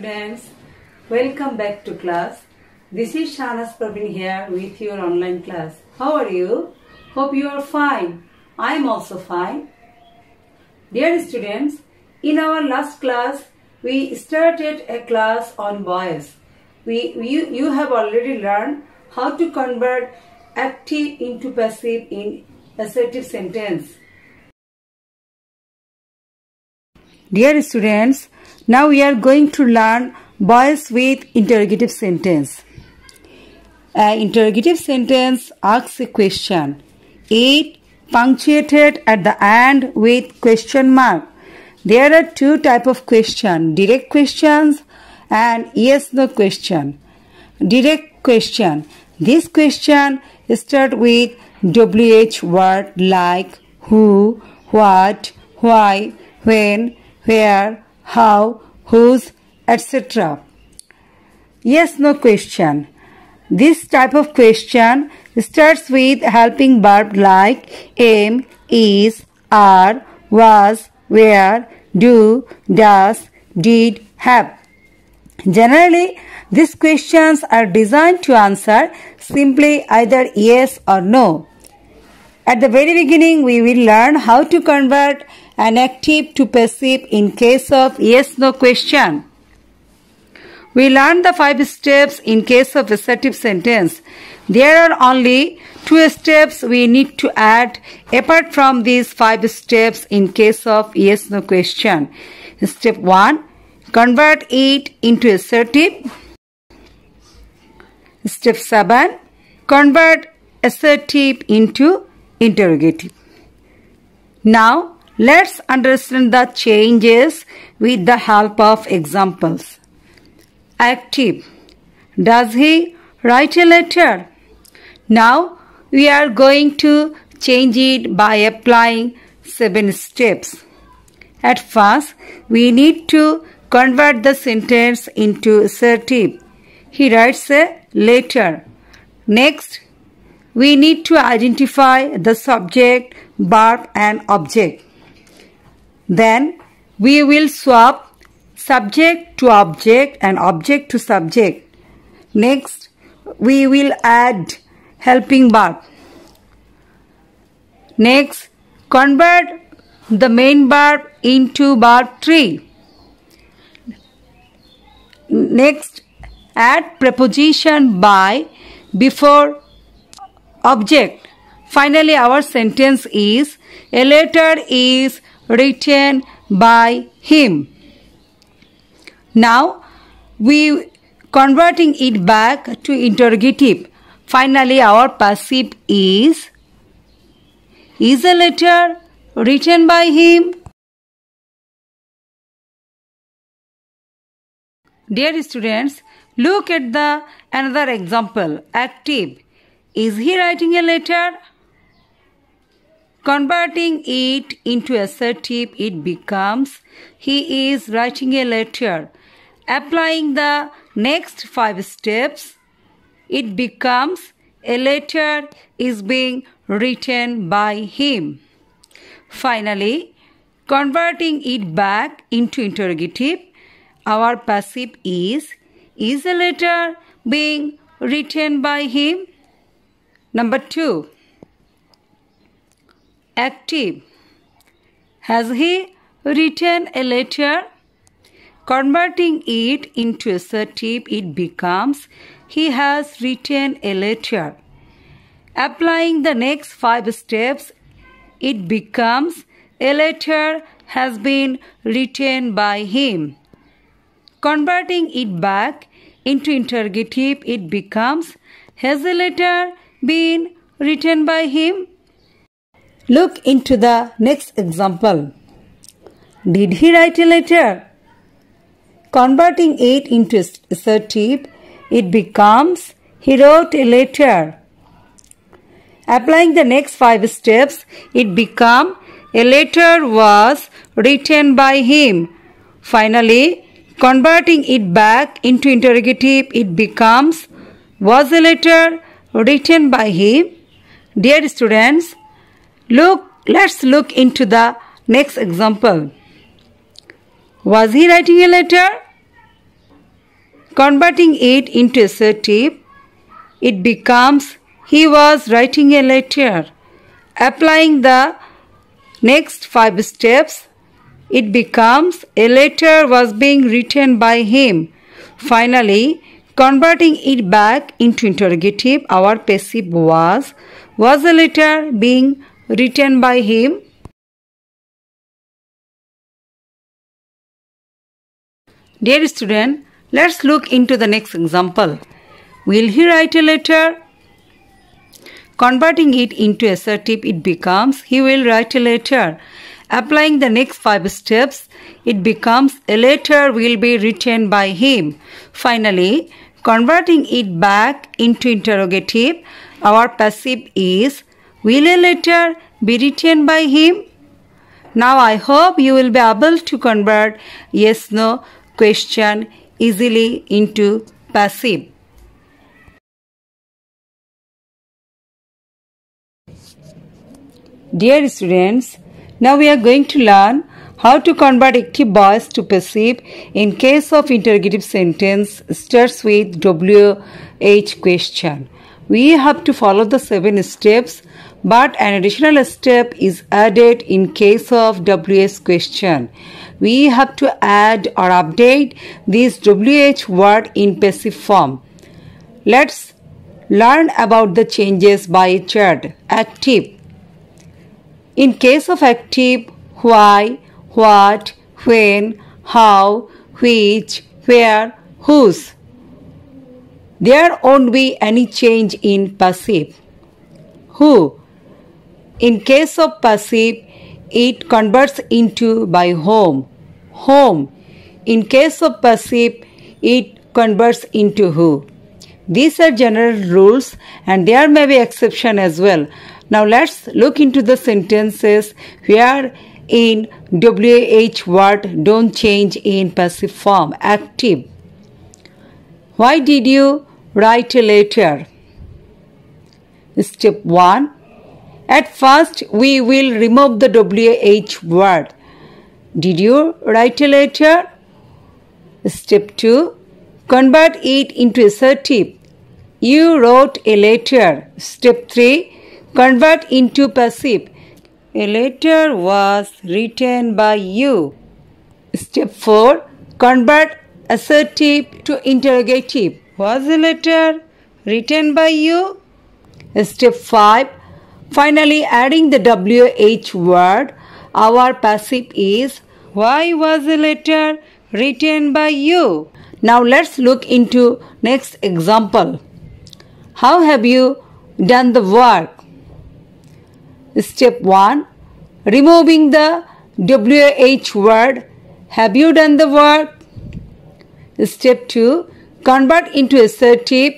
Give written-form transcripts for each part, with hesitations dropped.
students, welcome back to class. This is Shahnaz Praveen here with your online class. How are you? Hope you are fine. I am also fine. Dear students, in our last class, we started a class on voice. You have already learned how to convert active into passive in assertive sentence. Dear students, now we are going to learn voice with interrogative sentence. An interrogative sentence asks a question. It punctuated at the end with question mark. There are two types of question, direct questions and yes/no question. Direct question. This question starts with WH word like who, what, why, when, where, how, whose, etc. Yes/no question. This type of question starts with helping verb like am, is, are, was, were, do, does, did, have. Generally, these questions are designed to answer simply either yes or no. At the very beginning, we will learn how to convert an active to passive in case of yes/no question. We learned the 5 steps in case of assertive sentence. There are only 2 steps we need to add apart from these 5 steps in case of yes/no question. Step 1. Convert it into assertive. Step 7. Convert assertive into interrogative. Now, let's understand the changes with the help of examples. Active. Does he write a letter? Now, we are going to change it by applying 7 steps. At first, we need to convert the sentence into assertive. He writes a letter. Next, we need to identify the subject, verb and object. Then we will swap subject to object and object to subject. Next, we will add helping verb. Next, convert the main verb into verb tree. Next, add preposition by before object. Finally, our sentence is a letter is written by him. Now, we converting it back to interrogative. Finally, our passive is a letter written by him? Dear students, look at the another example. Active. Is he writing a letter? Converting it into assertive, it becomes he is writing a letter. Applying the next 5 steps, it becomes a letter is being written by him. Finally, converting it back into interrogative, our passive is a letter being written by him? Number 2. Active. Has he written a letter? Converting it into assertive, it becomes he has written a letter. Applying the next 5 steps, it becomes a letter has been written by him. Converting it back into interrogative, it becomes has a letter been written by him? Look into the next example. Did he write a letter? Converting it into assertive, it becomes he wrote a letter. Applying the next 5 steps, it becomes a letter was written by him. Finally, converting it back into interrogative, it becomes was a letter written by him? Dear students, let's look into the next example. Was he writing a letter? Converting it into assertive, it becomes he was writing a letter. Applying the next 5 steps, it becomes a letter was being written by him. Finally, converting it back into interrogative, our passive was a letter being written by him? Dear student, let's look into the next example. Will he write a letter? Converting it into assertive, it becomes he will write a letter. Applying the next 5 steps, it becomes a letter will be written by him. Finally, converting it back into interrogative, our passive is will a letter be written by him? Now I hope you will be able to convert yes/no question easily into passive. Dear students, now we are going to learn how to convert active voice to passive in case of interrogative sentence starts with WH question. We have to follow the 7 steps, but an additional step is added in case of WH question. We have to add or update this WH word in passive form. Let's learn about the changes by each word. Active. In case of active, why, what, when, how, which, where, whose. There won't be any change in passive. Who. In case of passive, it converts into by whom. Whom. In case of passive, it converts into who. These are general rules and there may be exception as well. Now let's look into the sentences where in WH word don't change in passive form. Active. Why did you write a letter? Step 1. At first we will remove the WH word. Did you write a letter? Step 2. Convert it into assertive. You wrote a letter. Step 3. Convert into passive. A letter was written by you. Step 4. Convert assertive to interrogative. Was a letter written by you? Step 5. Finally, adding the WH word, our passive is why was a letter written by you? Now let's look into next example. How have you done the work? Step 1. Removing the WH word. Have you done the work? Step 2. Convert into assertive.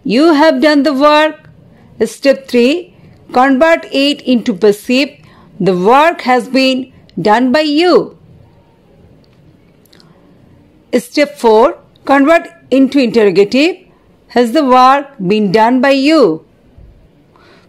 You have done the work. Step 3. Convert it into passive. The work has been done by you. Step 4. Convert into interrogative. Has the work been done by you?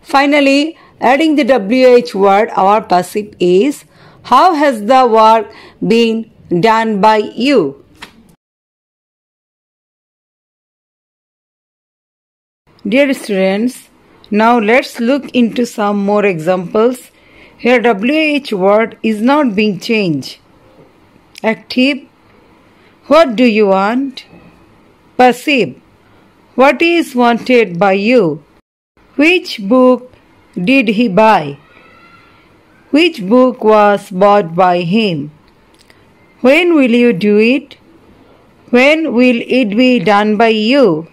Finally, adding the WH word, our passive is how has the work been done by you? Dear students, now let's look into some more examples. Here WH word is not being changed. Active. What do you want? Passive. What is wanted by you? Which book did he buy? Which book was bought by him? When will you do it? When will it be done by you?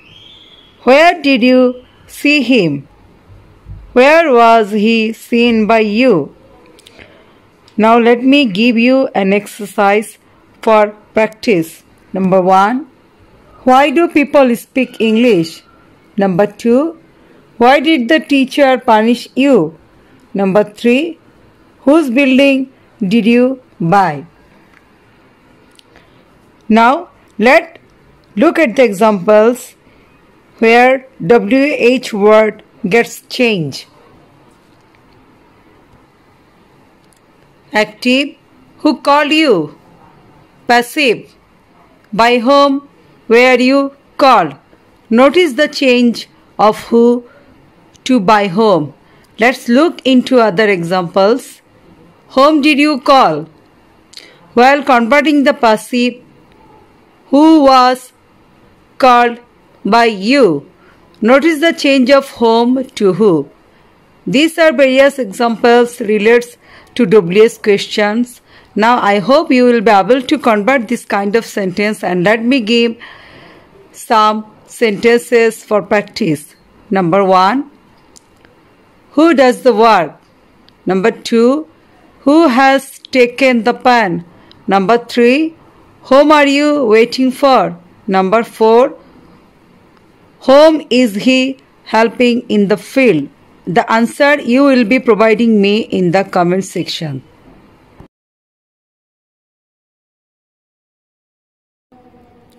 Where did you see him? Where was he seen by you? Now let me give you an exercise for practice. Number 1. Why do people speak English? Number 2. Why did the teacher punish you? Number 3. Whose building did you buy? Now let's look at the examples where WH word gets changed. Active. Who called you? Passive. By whom were you called? Notice the change of who to by whom. Let's look into other examples. Whom did you call? While converting the passive, who was called by you. Notice the change of whom to who. These are various examples related to WH questions. Now I hope you will be able to convert this kind of sentence, and let me give some sentences for practice. Number 1. Who does the work? Number 2. Who has taken the pen? Number 3. Whom are you waiting for? Number 4. Whom is he helping in the field? The answer you will be providing me in the comment section.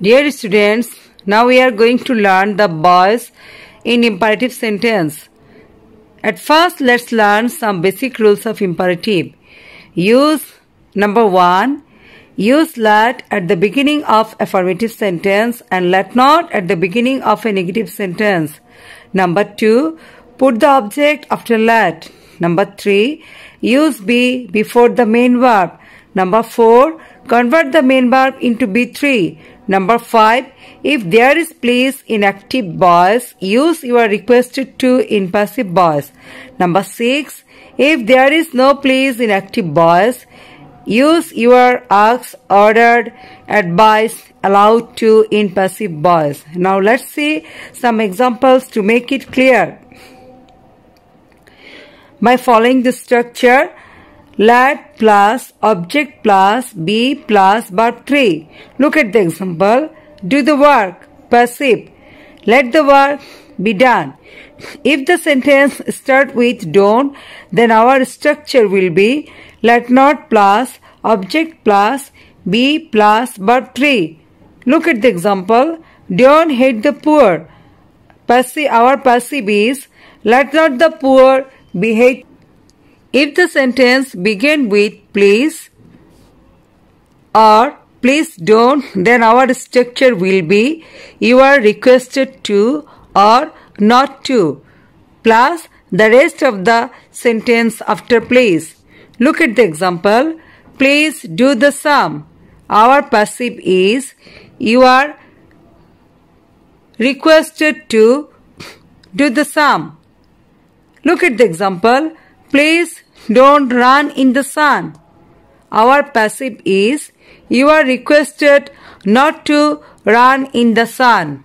Dear students, now we are going to learn the voice in imperative sentence. At first, let's learn some basic rules of imperative. Use number 1. Use let at the beginning of affirmative sentence and let not at the beginning of a negative sentence. Number 2. Put the object after let. Number 3. Use be before the main verb. Number 4. Convert the main verb into be3. Number 5. If there is please in active voice, use you are requested to in passive voice. Number 6. If there is no please in active voice, use your asked, ordered, advised, allowed to in passive voice. Now let's see some examples to make it clear. By following the structure, let plus object plus be plus verb 3. Look at the example. Do the work, passive. Let the work be done. If the sentence starts with don't, then our structure will be let not plus object plus be plus verb 3. Look at the example. Don't hate the poor. Our passive is let not the poor be hated. If the sentence begins with please or please don't, then our structure will be you are requested to or not to plus the rest of the sentence after please. Look at the example. Please do the sum. Our passive is you are requested to do the sum. Look at the example. Please don't run in the sun. Our passive is you are requested not to run in the sun.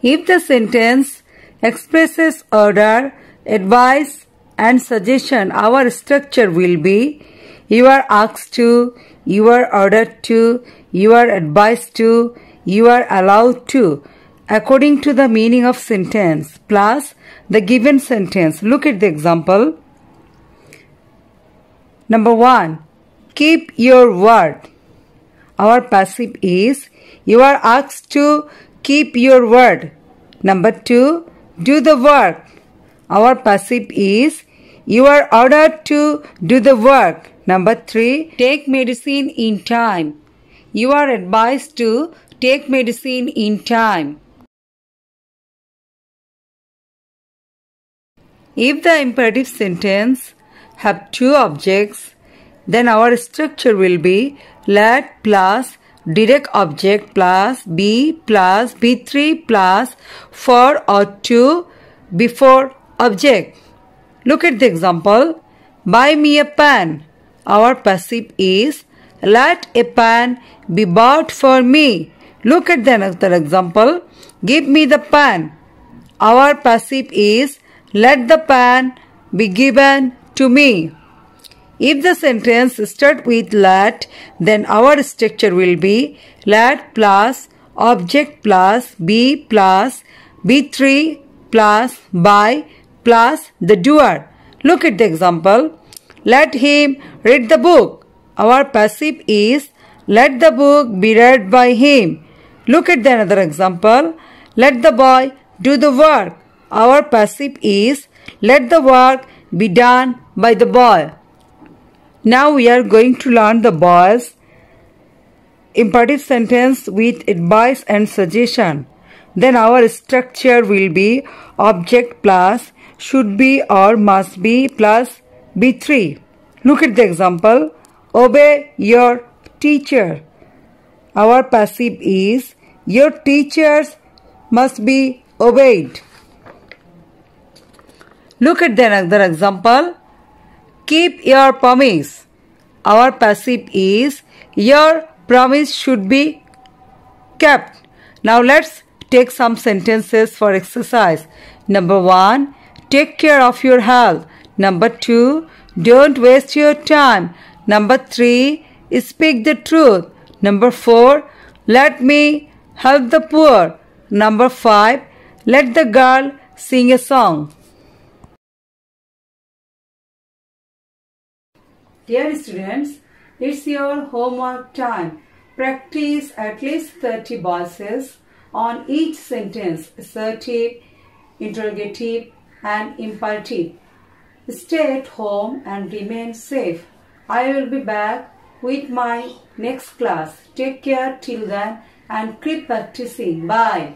If the sentence expresses order, advice and suggestion, our structure will be you are asked to, you are ordered to, you are advised to, you are allowed to, according to the meaning of sentence plus the given sentence. Look at the example. Number 1. Keep your word. Our passive is you are asked to keep your word. Number 2. Do the work. Our passive is you are ordered to do the work. Number 3. Take medicine in time. You are advised to take medicine in time. If the imperative sentence have two objects, then our structure will be let plus direct object plus be plus be3 plus for or to before object. Look at the example. Buy me a pen. Our passive is let a pen be bought for me. Look at the another example. Give me the pen. Our passive is let the pen be given to me. If the sentence starts with let, then our structure will be let plus object plus be plus be3 plus by plus the doer. Look at the example. Let him read the book. Our passive is let the book be read by him. Look at the another example. Let the boy do the work. Our passive is let the work be done by the boy. Now we are going to learn the voice imperative sentence with advice and suggestion. Then our structure will be object plus should be or must be plus be3. Look at the example. Obey your teacher. Our passive is your teachers must be obeyed. Look at the another example. Keep your promise. Our passive is your promise should be kept. Now let's take some sentences for exercise. Number 1, take care of your health. Number 2, don't waste your time. Number 3, speak the truth. Number 4, let me help the poor. Number 5, let the girl sing a song. Dear students, it's your homework time. Practice at least 30 voices on each sentence, assertive, interrogative and imperative. Stay at home and remain safe. I will be back with my next class. Take care till then and keep practicing. Bye.